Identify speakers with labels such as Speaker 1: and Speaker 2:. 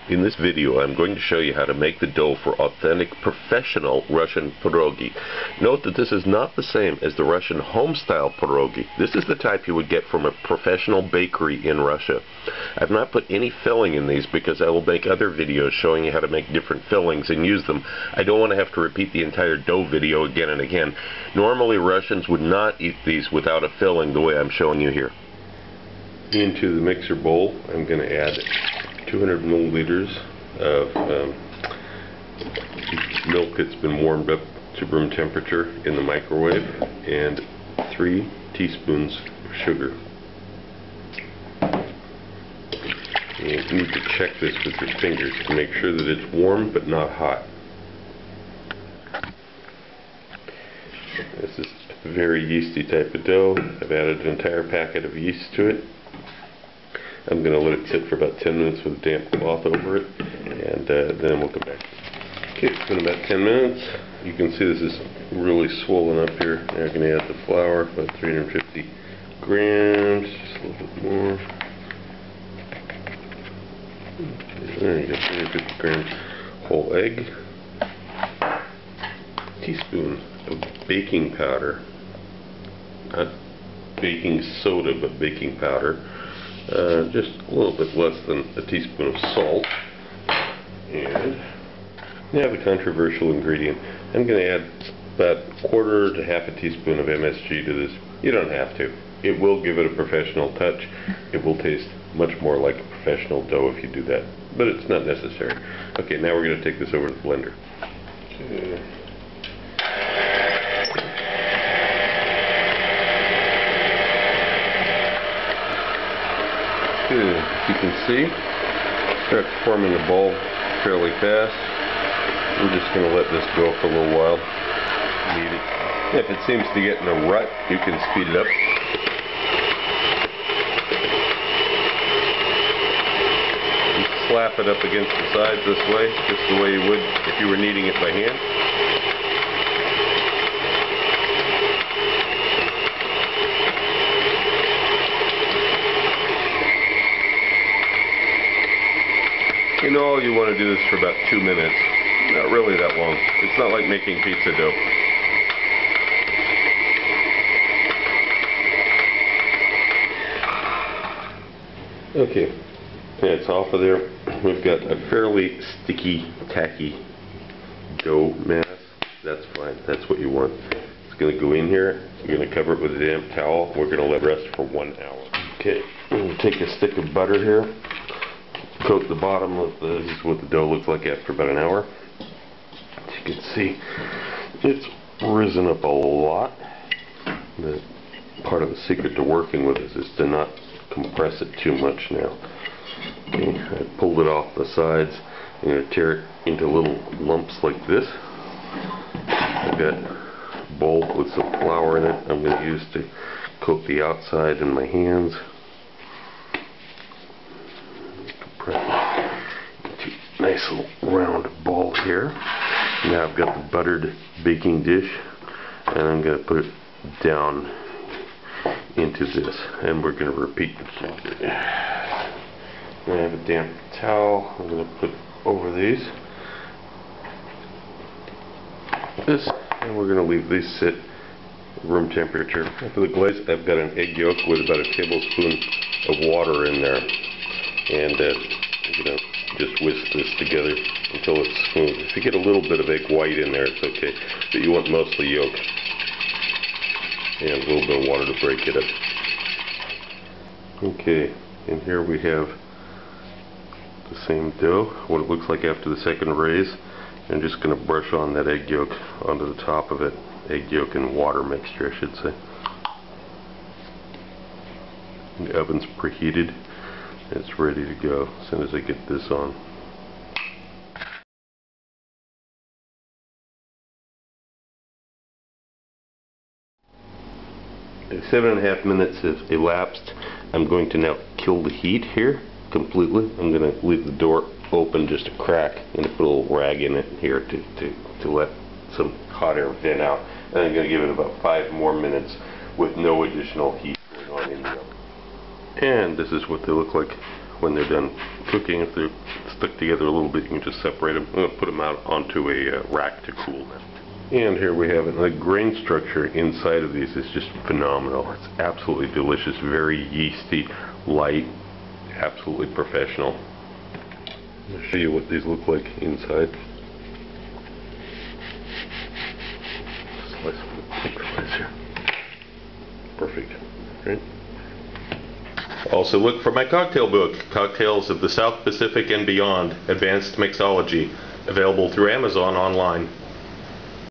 Speaker 1: In this video, I'm going to show you how to make the dough for authentic, professional Russian pierogi. Note that this is not the same as the Russian home-style pierogi. This is the type you would get from a professional bakery in Russia. I've not put any filling in these because I will make other videos showing you how to make different fillings and use them. I don't want to have to repeat the entire dough video again and again. Normally, Russians would not eat these without a filling the way I'm showing you here. Into the mixer bowl, I'm going to add 200 milliliters of milk that's been warmed up to room temperature in the microwave, and 3 teaspoons of sugar. And you need to check this with your fingers to make sure that it's warm but not hot. This is a very yeasty type of dough. I've added an entire packet of yeast to it. I'm going to let it sit for about 10 minutes with a damp cloth over it, and then we'll come back. Okay, it's been about 10 minutes. You can see this is really swollen up here. Now I'm going to add the flour, about 350 grams, just a little bit more. There you go, 350 grams whole egg. Teaspoon of baking powder. Not baking soda, but baking powder. Just a little bit less than a teaspoon of salt, and now the controversial ingredient. I'm going to add about a quarter to half a teaspoon of MSG to this. You don't have to. It will give it a professional touch. It will taste much more like a professional dough if you do that, but it's not necessary. Okay, now we're going to take this over to the blender. Okay. As you can see, it starts forming a ball fairly fast. We're just going to let this go for a little while. If it seems to get in a rut, you can speed it up. You slap it up against the sides this way, just the way you would if you were kneading it by hand. You know, all you want to do this for about 2 minutes. Not really that long. It's not like making pizza dough. Okay, it's off of there. We've got a fairly sticky, tacky dough mass. That's fine. That's what you want. It's going to go in here. You're going to cover it with a damp towel. We're going to let it rest for 1 hour. Okay, I'm going to take a stick of butter here. Coat the bottom of this. This is what the dough looks like after about an hour. As you can see, it's risen up a lot. The part of the secret to working with this is to not compress it too much now. Okay, I pulled it off the sides. I'm going to tear it into little lumps like this. I've got a bowl with some flour in it I'm going to use to coat the outside in my hands. Nice little round ball here. Now I've got the buttered baking dish, and I'm going to put it down into this, and we're going to repeat the process. I have a damp towel I'm going to put over these. And we're going to leave these sit room temperature. For the glaze, I've got an egg yolk with about a tablespoon of water in there, and I'm going to just whisk this together until it's smooth. If you get a little bit of egg white in there, it's okay, but you want mostly yolk and a little bit of water to break it up. Okay, and here we have the same dough, what it looks like after the second raise. I'm just going to brush on that egg yolk onto the top of it. Egg yolk and water mixture, I should say. The oven's preheated. It's ready to go as soon as I get this on. 7.5 minutes have elapsed. I'm going to now kill the heat here completely. I'm going to leave the door open just a crack and put a little rag in it here to let some hot air vent out. And I'm going to give it about 5 more minutes with no additional heat going on in the oven. And this is what they look like when they're done cooking. If they're stuck together a little bit. You can just separate them. I'm going to put them out onto a rack to cool them. And here we have it. The grain structure inside of these is just phenomenal. It's absolutely delicious, very yeasty, light, absolutely professional. I'll show you what these look like inside. Slice here. Perfect. Right. Also look for my cocktail book, Cocktails of the South Pacific and Beyond, Advanced Mixology, available through Amazon online.